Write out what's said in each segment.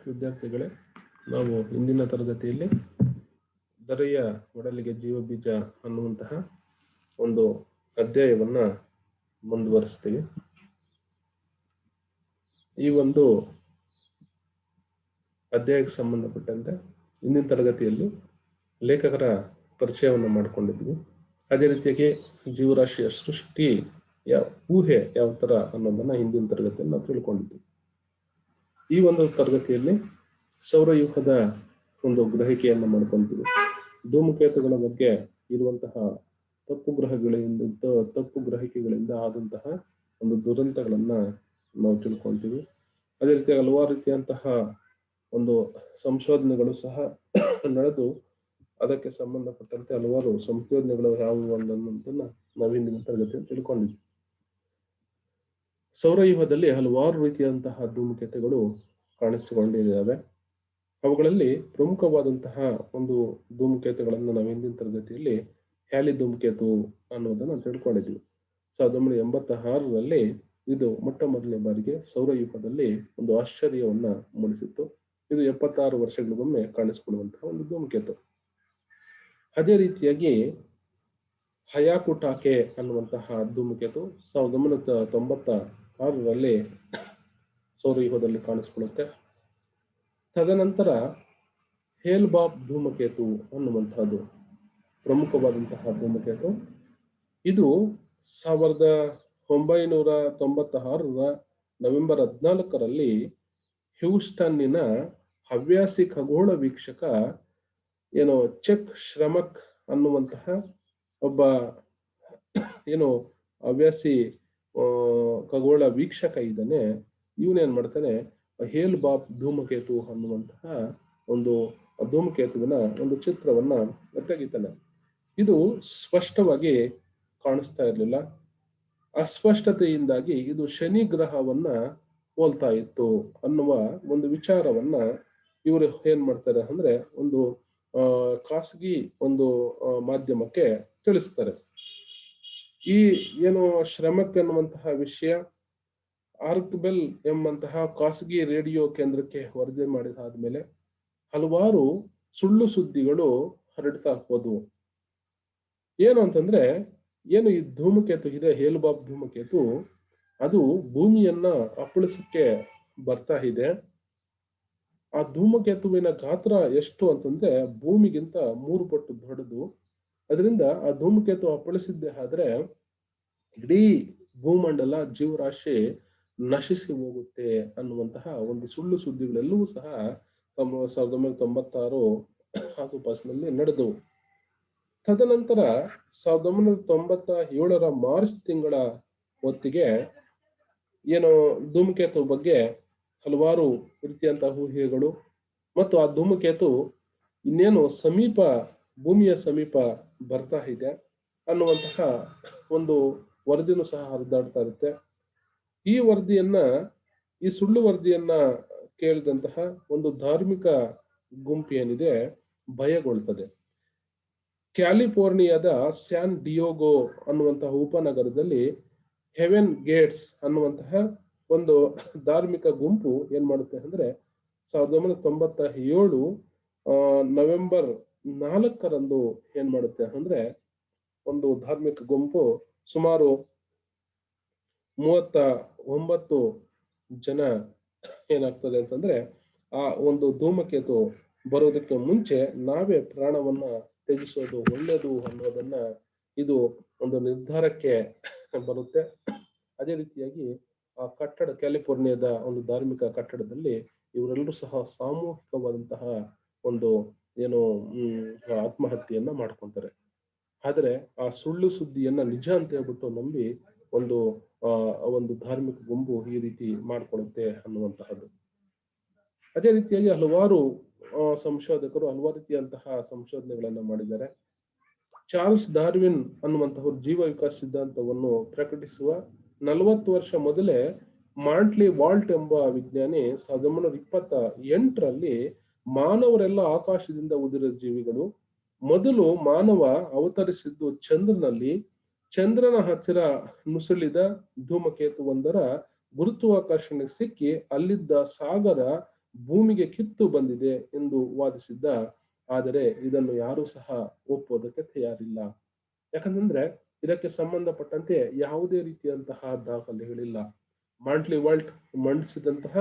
ವಿದ್ಯಾರ್ಥಿಗಳೇ, ನಾವು ಇಂದಿನ ತರಗತಿಯಲ್ಲಿ ದರೆಯ ಒಡಲಿಗೆ ಜೀವಬೀಜ ಅನ್ನುವಂತಹ ಒಂದು ಅಧ್ಯಾಯವನ್ನ ಮುಂದುವರಿಸ್ತೀವಿ. ಈ ಒಂದು ಅಧ್ಯಾಯಕ್ಕೆ ಸಂಬಂಧಪಟ್ಟಂತೆ ಇಂದಿನ ತರಗತಿಯಲ್ಲಿ ಲೇಖಕರ ಪರಿಚಯವನ್ನು ಮಾಡಿಕೊಂಡಿದ್ವಿ. ಅದೇ ರೀತಿಯಾಗಿ ಜೀವರಾಶಿಯ ಸೃಷ್ಟಿಯ ಊಹೆ ಯಾವ ತರ ಅನ್ನೋದನ್ನ ಹಿಂದಿನ ತರಗತಿಯಲ್ಲಿ ನಾವು ತಿಳ್ಕೊಂಡಿದ್ವಿ. ಈ ಒಂದು ತರಗತಿಯಲ್ಲಿ ಸೌರವ್ಯೂಹದ ಒಂದು ಗ್ರಹಿಕೆಯನ್ನು ಮಾಡ್ಕೊಂತೀವಿ. ಧೂಮಕೇತುಗಳ ಬಗ್ಗೆ ಇರುವಂತಹ ತಪ್ಪು ಗ್ರಹಿಕೆಗಳಿಂದ ಆದಂತಹ ಒಂದು ದುರಂತಗಳನ್ನ ನಾವು ತಿಳ್ಕೊಂತೀವಿ. ಅದೇ ರೀತಿ ಹಲವಾರು ರೀತಿಯಂತಹ ಒಂದು ಸಂಶೋಧನೆಗಳು ಸಹ ನಡೆದು ಅದಕ್ಕೆ ಸಂಬಂಧಪಟ್ಟಂತೆ ಹಲವಾರು ಸಂಶೋಧನೆಗಳು ಯಾವುವು ಅನ್ನೋದನ್ನ ನಾವು ಹಿಂದಿನ ತರಗತಿಯಲ್ಲಿ ತಿಳ್ಕೊಂಡಿದ್ವಿ. ಸೌರವ್ಯೂಹದಲ್ಲಿ ಹಲವಾರು ರೀತಿಯಂತಹ ಧೂಮಕೇತುಗಳು ಕಾಣಿಸಿಕೊಂಡಿದ್ದಾವೆ. ಅವುಗಳಲ್ಲಿ ಪ್ರಮುಖವಾದಂತಹ ಒಂದು ಧೂಮಕೇತುಗಳನ್ನು ನಾವು ಹಿಂದಿನ ತರಗತಿಯಲ್ಲಿ ಹ್ಯಾಲಿ ಧೂಮಕೇತು ಅನ್ನೋದನ್ನ ತಿಳ್ಕೊಂಡಿದ್ವಿ. 1986ರಲ್ಲಿ ಇದು ಮೊಟ್ಟ ಮೊದಲನೇ ಬಾರಿಗೆ ಸೌರವ್ಯೂಹದಲ್ಲಿ ಒಂದು ಆಶ್ಚರ್ಯವನ್ನ ಮೂಡಿಸಿತ್ತು. ಇದು 76 ವರ್ಷಗಳಿಗೊಮ್ಮೆ ಕಾಣಿಸಿಕೊಳ್ಳುವಂತಹ ಒಂದು ಧೂಮಕೇತು. ಅದೇ ರೀತಿಯಾಗಿ ಹಯಾಕುಟಾಕೆ ಅನ್ನುವಂತಹ ಧೂಮಕೇತು 1996ರಲ್ಲಿ ಸೌರವ್ಯೂಹದಲ್ಲಿ ಕಾಣಿಸಿಕೊಳ್ಳುತ್ತೆ. ತದನಂತರ ಹೇಲ್-ಬಾಬ್ ಧೂಮಕೇತು ಅನ್ನುವಂತಹದ್ದು ಪ್ರಮುಖವಾದಂತಹ ಧೂಮಕೇತು. ಇದು 1996ರ ನವೆಂಬರ್ 14ರಲ್ಲಿ ಹ್ಯೂಸ್ಟನ್ನಿನ ಹವ್ಯಾಸಿ ಖಗೋಳ ವೀಕ್ಷಕ ಚೆಕ್ ಶ್ರಮಕ್ ಅನ್ನುವಂತಹ ಒಬ್ಬ ಹವ್ಯಾಸಿ ಖಗೋಳ ವೀಕ್ಷಕ ಇದ್ದಾನೆ. ಇವನೇನ್ ಮಾಡ್ತಾನೆ, ಹೇಲ್-ಬಾಬ್ ಧೂಮಕೇತು ಅನ್ನುವಂತಹ ಒಂದು ಧೂಮಕೇತುವಿನ ಒಂದು ಚಿತ್ರವನ್ನ ತೆಗಿತಾನೆ. ಇದು ಸ್ಪಷ್ಟವಾಗಿ ಕಾಣಿಸ್ತಾ ಇರಲಿಲ್ಲ. ಅಸ್ಪಷ್ಟತೆಯಿಂದಾಗಿ ಇದು ಶನಿ ಗ್ರಹವನ್ನ ಹೋಲ್ತಾ ಇತ್ತು ಅನ್ನುವ ಒಂದು ವಿಚಾರವನ್ನ ಇವರು ಏನ್ ಮಾಡ್ತಾರೆ ಅಂದ್ರೆ ಒಂದು ಖಾಸಗಿ ಒಂದು ಮಾಧ್ಯಮಕ್ಕೆ ತಿಳಿಸ್ತಾರೆ. ಈ ಶ್ರಮಕ್ ಎನ್ನುವಂತಹ ವಿಷಯ ಆರ್ಕ್ಬೆಲ್ ಎಂಬಂತಹ ಖಾಸಗಿ ರೇಡಿಯೋ ಕೇಂದ್ರಕ್ಕೆ ವರದಿ ಮಾಡಿದಾದ್ಮೇಲೆ ಹಲವಾರು ಸುಳ್ಳು ಸುದ್ದಿಗಳು ಹರಡ್ತಾ ಹೋದವು. ಏನು ಅಂತಂದ್ರೆ ಈ ಧೂಮಕೇತು ಇದೆ, ಹೇಲ್-ಬಾಬ್ ಧೂಮಕೇತು, ಅದು ಭೂಮಿಯನ್ನ ಅಪ್ಪಳಿಸಕ್ಕೆ ಬರ್ತಾ ಇದೆ. ಆ ಧೂಮಕೇತುವಿನ ಗಾತ್ರ ಎಷ್ಟು ಅಂತಂದ್ರೆ ಭೂಮಿಗಿಂತ 3 ಪಟ್ಟು ದೊಡ್ಡದು. ಅದರಿಂದ ಆ ಧೂಮಕೇತು ಅಪ್ಪಳಿಸಿದ್ದೇ ಆದ್ರೆ ಇಡೀ ಭೂಮಂಡಲ ಜೀವರಾಶಿ ನಶಿಸಿ ಹೋಗುತ್ತೆ ಅನ್ನುವಂತಹ ಒಂದು ಸುಳ್ಳು ಸುದ್ದಿಗಳೆಲ್ಲವೂ ಸಹ 1996 ಆಸುಪಾಸಿನಲ್ಲಿ ನಡೆದವು. ತದನಂತರ 1997ರ ಮಾರ್ಚ್ ತಿಂಗಳ ಹೊತ್ತಿಗೆ ಧೂಮಕೇತು ಬಗ್ಗೆ ಹಲವಾರು ರೀತಿಯಂತಹ ಊಹೆಗಳು ಮತ್ತು ಆ ಧೂಮಕೇತು ಇನ್ನೇನು ಭೂಮಿಯ ಸಮೀಪ ಬರ್ತಾ ಇದೆ ಅನ್ನುವಂತಹ ಒಂದು ವರದಿನೂ ಸಹ ಹರಿದಾಡ್ತಾ ಇರುತ್ತೆ. ಈ ಸುಳ್ಳು ವರದಿಯನ್ನ ಕೇಳಿದಂತಹ ಒಂದು ಧಾರ್ಮಿಕ ಗುಂಪು ಏನಿದೆ ಭಯಗೊಳ್ತದೆ. ಕ್ಯಾಲಿಫೋರ್ನಿಯಾದ ಸ್ಯಾನ್ ಡಿಯೋಗೋ ಅನ್ನುವಂತಹ ಉಪನಗರದಲ್ಲಿ ಹೆವೆನ್ ಗೇಟ್ಸ್ ಅನ್ನುವಂತಹ ಒಂದು ಧಾರ್ಮಿಕ ಗುಂಪು ಏನ್ ಮಾಡುತ್ತೆ ಅಂದ್ರೆ 1997 ನವೆಂಬರ್ 4ರಂದು ಏನ್ ಮಾಡುತ್ತೆ ಅಂದ್ರೆ ಒಂದು ಧಾರ್ಮಿಕ ಗುಂಪು ಸುಮಾರು 39 ಜನ ಏನಾಗ್ತದೆ ಅಂತಂದ್ರೆ ಆ ಒಂದು ಧೂಮಕೇತು ಬರೋದಕ್ಕೆ ಮುಂಚೆ ನಾವೇ ಪ್ರಾಣವನ್ನ ತ್ಯಜಿಸೋದು ಒಳ್ಳೆಯದು ಅನ್ನೋದನ್ನ ಇದು ಒಂದು ನಿರ್ಧಾರಕ್ಕೆ ಬರುತ್ತೆ. ಅದೇ ರೀತಿಯಾಗಿ ಆ ಕಟ್ಟಡ, ಕ್ಯಾಲಿಫೋರ್ನಿಯಾದ ಒಂದು ಧಾರ್ಮಿಕ ಕಟ್ಟಡದಲ್ಲಿ ಇವರೆಲ್ಲರೂ ಸಹ ಸಾಮೂಹಿಕವಾದಂತಹ ಒಂದು ಆತ್ಮಹತ್ಯೆಯನ್ನ ಮಾಡ್ಕೊಂತಾರೆ. ಆದ್ರೆ ಆ ಸುಳ್ಳು ಸುದ್ದಿಯನ್ನ ನಿಜ ಅಂತ ಹೇಳ್ಬಿಟ್ಟು ನಂಬಿ ಒಂದು ಧಾರ್ಮಿಕ ಗುಂಪು ಈ ರೀತಿ ಮಾಡ್ಕೊಳ್ಳುತ್ತೆ ಅನ್ನುವಂತಹದ್ದು. ಅದೇ ರೀತಿಯಾಗಿ ಹಲವಾರು ಸಂಶೋಧಕರು ಹಲವಾರು ರೀತಿಯಂತಹ ಸಂಶೋಧನೆಗಳನ್ನ ಮಾಡಿದ್ದಾರೆ. ಚಾರ್ಲ್ಸ್ ಡಾರ್ವಿನ್ ಅನ್ನುವಂತಹ ಜೀವ ವಿಕಾಸ ಸಿದ್ಧಾಂತವನ್ನು ಪ್ರಕಟಿಸುವ 40 ವರ್ಷ ಮೊದಲೇ ಮಾಂಟ್ಲಿ ವಾಲ್ಟ್ ಎಂಬ ವಿಜ್ಞಾನಿ 1928ರಲ್ಲಿ ಮಾನವರೆಲ್ಲ ಆಕಾಶದಿಂದ ಉದಿರಿದ ಜೀವಿಗಳು, ಮೊದಲು ಮಾನವ ಅವತರಿಸಿದ್ದು ಚಂದ್ರನಲ್ಲಿ, ಚಂದ್ರನ ಹತ್ತಿರ ನುಸುಳಿದ ಧೂಮಕೇತುವೊಂದರ ಗುರುತ್ವಾಕರ್ಷಣೆಗೆ ಸಿಕ್ಕಿ ಅಲ್ಲಿದ್ದ ಸಾಗರ ಭೂಮಿಗೆ ಕಿತ್ತು ಬಂದಿದೆ ಎಂದು ವಾದಿಸಿದ್ದ. ಆದರೆ ಇದನ್ನು ಯಾರೂ ಸಹ ಒಪ್ಪೋದಕ್ಕೆ ತಯಾರಿಲ್ಲ. ಯಾಕಂತಂದ್ರೆ ಇದಕ್ಕೆ ಸಂಬಂಧಪಟ್ಟಂತೆ ಯಾವುದೇ ರೀತಿಯಂತಹ ದಾಖಲೆಗಳಿಲ್ಲ. ಮಾಂಟ್ಲಿ ವಾಲ್ಟ್ ಮಂಡಿಸಿದಂತಹ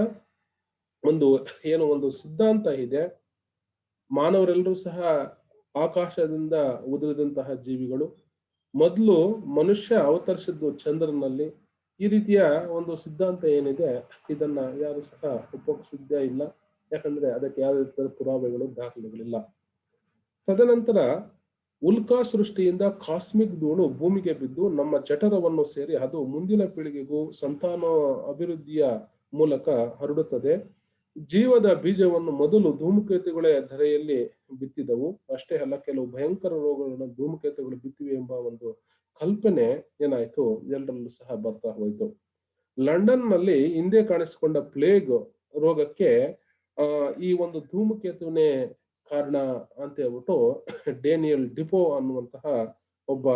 ಒಂದು ಸಿದ್ಧಾಂತ ಇದೆ. ಮಾನವರೆಲ್ಲರೂ ಸಹ ಆಕಾಶದಿಂದ ಉದುರಿದಂತಹ ಜೀವಿಗಳು. ಮೊದಲು ಮನುಷ್ಯ ಅವತರಿಸಿದ್ದು ಚಂದ್ರನಲ್ಲಿ. ಈ ರೀತಿಯ ಒಂದು ಸಿದ್ಧಾಂತ ಏನಿದೆ ಇದನ್ನ ಯಾರು ಸಹ ಒಪ್ಪೋಕೆ ಸಿದ್ಧ ಇಲ್ಲ. ಯಾಕಂದ್ರೆ ಅದಕ್ಕೆ ಯಾವುದೇ ರೀತಿಯ ಪುರಾವೆಗಳು, ದಾಖಲೆಗಳಿಲ್ಲ. ತದನಂತರ ಉಲ್ಕಾ ಸೃಷ್ಟಿಯಿಂದ ಕಾಸ್ಮಿಕ್ ಧೂಳು ಭೂಮಿಗೆ ಬಿದ್ದು ನಮ್ಮ ಜಠರವನ್ನು ಸೇರಿ ಅದು ಮುಂದಿನ ಪೀಳಿಗೆಗೂ ಸಂತಾನ ಅಭಿವೃದ್ಧಿಯ ಮೂಲಕ ಹರಡುತ್ತದೆ. ಜೀವದ ಬೀಜವನ್ನು ಮೊದಲು ಧೂಮಕೇತುಗಳೇ ಧರೆಯಲ್ಲಿ ಬಿತ್ತಿದವು. ಅಷ್ಟೇ ಅಲ್ಲ, ಕೆಲವು ಭಯಂಕರ ರೋಗಗಳನ್ನು ಧೂಮಕೇತುಗಳು ಬಿತ್ತಿವೆ ಎಂಬ ಒಂದು ಕಲ್ಪನೆ ಏನಾಯ್ತು ಎಲ್ಲರಲ್ಲೂ ಸಹ ಬರ್ತಾ ಹೋಯ್ತು. ಲಂಡನ್ ನಲ್ಲಿ ಹಿಂದೆ ಕಾಣಿಸಿಕೊಂಡ ಪ್ಲೇಗ್ ರೋಗಕ್ಕೆ ಈ ಒಂದು ಧೂಮಕೇತುವಿನೇ ಕಾರಣ ಅಂತ ಹೇಳ್ಬಿಟ್ಟು ಡೇನಿಯಲ್ ಡಿಪೋ ಅನ್ನುವಂತಹ ಒಬ್ಬ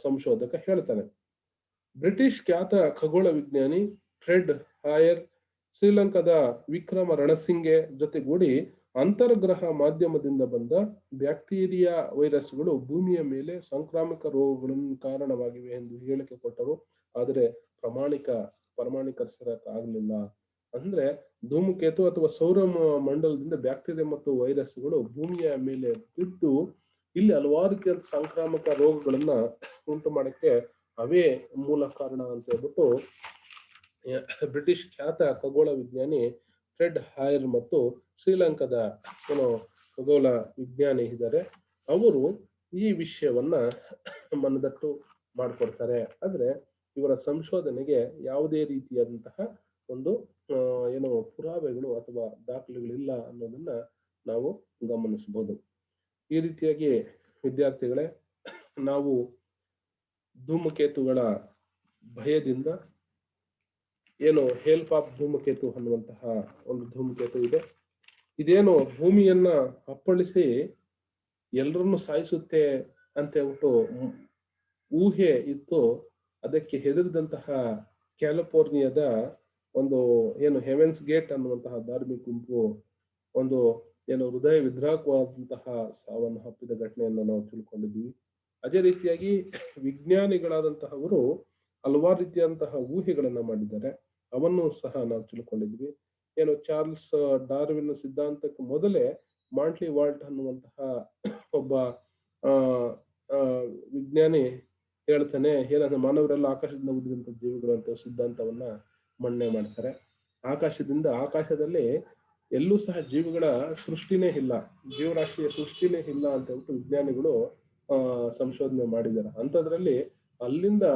ಸಂಶೋಧಕ ಹೇಳ್ತಾನೆ. ಬ್ರಿಟಿಷ್ ಖ್ಯಾತ ಖಗೋಳ ವಿಜ್ಞಾನಿ ಫ್ರೆಡ್ ಹಾಯರ್ ಶ್ರೀಲಂಕಾದ ವಿಕ್ರಮ ರಣಸಿಂಗೆ ಜೊತೆಗೂಡಿ ಅಂತರ್ಗ್ರಹ ಮಾಧ್ಯಮದಿಂದ ಬಂದ ಬ್ಯಾಕ್ಟೀರಿಯಾ ವೈರಸ್ಗಳು ಭೂಮಿಯ ಮೇಲೆ ಸಾಂಕ್ರಾಮಿಕ ರೋಗಗಳನ್ನು ಕಾರಣವಾಗಿವೆ ಎಂದು ಹೇಳಿಕೆ ಕೊಟ್ಟರು. ಆದರೆ ಪ್ರಮಾಣೀಕರಿಸಕ್ಕಾಗಲಿಲ್ಲ. ಅಂದ್ರೆ ಧೂಮಕೇತು ಅಥವಾ ಸೌರ ಮಂಡಲದಿಂದ ಬ್ಯಾಕ್ಟೀರಿಯಾ ಮತ್ತು ವೈರಸ್ಗಳು ಭೂಮಿಯ ಮೇಲೆ ಬಿದ್ದು ಇಲ್ಲಿ ಹಲವಾರು ರೀತಿಯ ಸಾಂಕ್ರಾಮಿಕ ರೋಗಗಳನ್ನ ಉಂಟು ಮಾಡಕ್ಕೆ ಅವೇ ಮೂಲ ಕಾರಣ ಅಂತ ಹೇಳ್ಬಿಟ್ಟು ಬ್ರಿಟಿಷ್ ಖ್ಯಾತ ಖಗೋಳ ವಿಜ್ಞಾನಿ ಫ್ರೆಡ್ ಹಾಯರ್ ಮತ್ತು ಶ್ರೀಲಂಕಾದ ಖಗೋಳ ವಿಜ್ಞಾನಿ ಇದ್ದಾರೆ, ಅವರು ಈ ವಿಷಯವನ್ನ ಮನದಟ್ಟು ಮಾಡ್ಕೊಡ್ತಾರೆ. ಆದ್ರೆ ಇವರ ಸಂಶೋಧನೆಗೆ ಯಾವುದೇ ರೀತಿಯಾದಂತಹ ಒಂದು ಪುರಾವೆಗಳು ಅಥವಾ ದಾಖಲೆಗಳಿಲ್ಲ ಅನ್ನೋದನ್ನ ನಾವು ಗಮನಿಸಬಹುದು. ಈ ರೀತಿಯಾಗಿ ವಿದ್ಯಾರ್ಥಿಗಳೇ, ನಾವು ಧೂಮಕೇತುಗಳ ಭಯದಿಂದ ಹೇಲ್ಪ್ ಆಫ್ ಧೂಮಕೇತು ಅನ್ನುವಂತಹ ಒಂದು ಧೂಮಕೇತು ಇದೆ. ಇದೇನು ಭೂಮಿಯನ್ನ ಅಪ್ಪಳಿಸಿ ಎಲ್ಲರನ್ನು ಸಾಯಿಸುತ್ತೆ ಅಂತ ಹೇಳ್ಬಿಟ್ಟು ಊಹೆ ಇತ್ತು. ಅದಕ್ಕೆ ಹೆದರಿದಂತಹ ಕ್ಯಾಲಿಫೋರ್ನಿಯಾದ ಹೆವೆನ್ಸ್ ಗೇಟ್ ಅನ್ನುವಂತಹ ಧಾರ್ಮಿಕ ಗುಂಪು ಹೃದಯ ವಿದ್ರಾಕವಾದಂತಹ ಸಾವನ್ನು ಅಪ್ಪಿದ ಘಟನೆಯನ್ನು ನಾವು ತಿಳ್ಕೊಂಡಿದ್ವಿ. ಅದೇ ರೀತಿಯಾಗಿ ವಿಜ್ಞಾನಿಗಳಾದಂತಹವರು ಹಲವಾರು ರೀತಿಯಾದಂತಹ ಊಹೆಗಳನ್ನ ಮಾಡಿದ್ದಾರೆ, ಅವನ್ನು ಸಹ ನಾವು ತಿಳ್ಕೊಂಡಿದ್ವಿ. ಚಾರ್ಲ್ಸ್ ಡಾರ್ವಿನ್ ಸಿದ್ಧಾಂತಕ್ಕೆ ಮೊದಲೇ ಮಾಂಟ್ಲಿ ವಾಲ್ಟ್ ಅನ್ನುವಂತಹ ಒಬ್ಬ ವಿಜ್ಞಾನಿ ಹೇಳ್ತಾನೆ, ಏನಂದ್ರೆ ಮಾನವರೆಲ್ಲ ಆಕಾಶದಿಂದ ಉದಿದಂತ ಜೀವಿಗಳು ಅಂತ ಸಿದ್ಧಾಂತವನ್ನ ಮನ್ನಣೆ ಮಾಡ್ತಾರೆ. ಆಕಾಶದಲ್ಲಿ ಎಲ್ಲೂ ಸಹ ಜೀವಿಗಳ ಸೃಷ್ಟಿನೇ ಇಲ್ಲ, ಜೀವರಾಶಿಯ ಸೃಷ್ಟಿನೇ ಇಲ್ಲ ಅಂತ ಹೇಳ್ಬಿಟ್ಟು ವಿಜ್ಞಾನಿಗಳು ಸಂಶೋಧನೆ ಮಾಡಿದ್ದಾರೆ. ಅಂಥದ್ರಲ್ಲಿ ಅಲ್ಲಿಂದ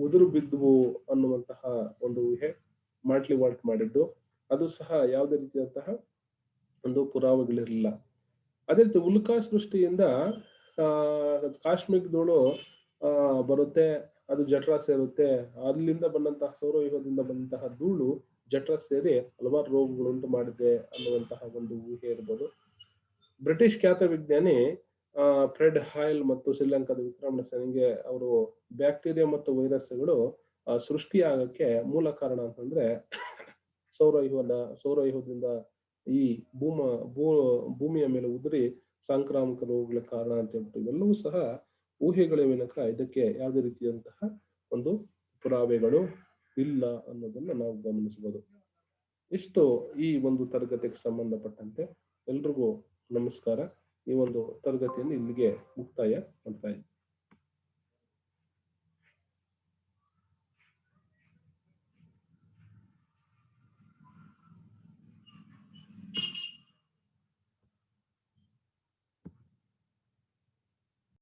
ಉದುರು ಬಿದ್ದುವು ಅನ್ನುವಂತಹ ಒಂದು ಊಹೆ ಮಾಂಟ್ಲಿ ವಾಲ್ಟ್ ಮಾಡಿದ್ದು. ಅದು ಸಹ ಯಾವುದೇ ರೀತಿಯಾದಂತಹ ಒಂದು ಪುರಾವೆಗಳಿರಲಿಲ್ಲ. ಅದೇ ರೀತಿ ಉಲ್ಕಾ ಸೃಷ್ಟಿಯಿಂದ ಕಾಶ್ಮೀರ್ ಧೂಳು ಬರುತ್ತೆ, ಅದು ಜಠರ ಸೇರುತ್ತೆ. ಅಲ್ಲಿಂದ ಬಂದಂತಹ ಸೌರವ್ಯೂಹದಿಂದ ಬಂದಂತಹ ಧೂಳು ಜಠರ ಸೇರಿ ಹಲವಾರು ರೋಗಗಳುಂಟು ಮಾಡಿದೆ ಅನ್ನುವಂತಹ ಒಂದು ಊಹೆ ಇರ್ಬೋದು. ಬ್ರಿಟಿಷ್ ಖ್ಯಾತ ವಿಜ್ಞಾನಿ ಫ್ರೆಡ್ ಹಾಯಲ್ ಮತ್ತು ಶ್ರೀಲಂಕಾದ ವಿಕ್ರಮ ರಣಸಿಂಗೆ ಅವರು ಬ್ಯಾಕ್ಟೀರಿಯಾ ಮತ್ತು ವೈರಸ್ಗಳು ಸೃಷ್ಟಿಯಾಗಕ್ಕೆ ಮೂಲ ಕಾರಣ ಅಂತಂದ್ರೆ ಸೌರವ್ಯೂಹದಿಂದ ಈ ಭೂಮಿಯ ಮೇಲೆ ಉದುರಿ ಸಾಂಕ್ರಾಮಿಕ ರೋಗಗಳ ಕಾರಣ ಅಂತ ಹೇಳ್ಬಿಟ್ಟು ಇವೆಲ್ಲವೂ ಸಹ ಊಹೆಗಳ ವಿನಕ ಇದಕ್ಕೆ ಯಾವುದೇ ರೀತಿಯಂತಹ ಒಂದು ಪುರಾವೆಗಳು ಇಲ್ಲ ಅನ್ನೋದನ್ನ ನಾವು ಗಮನಿಸಬಹುದು. ಇಷ್ಟು ಈ ಒಂದು ತರಗತಿಗೆ ಸಂಬಂಧಪಟ್ಟಂತೆ ಎಲ್ರಿಗೂ ನಮಸ್ಕಾರ. ಈ ಒಂದು ತರಗತಿಯನ್ನು ಇಲ್ಲಿಗೆ ಮುಕ್ತಾಯ ಮಾಡ್ತಾ ಇದ್ದೀನಿ.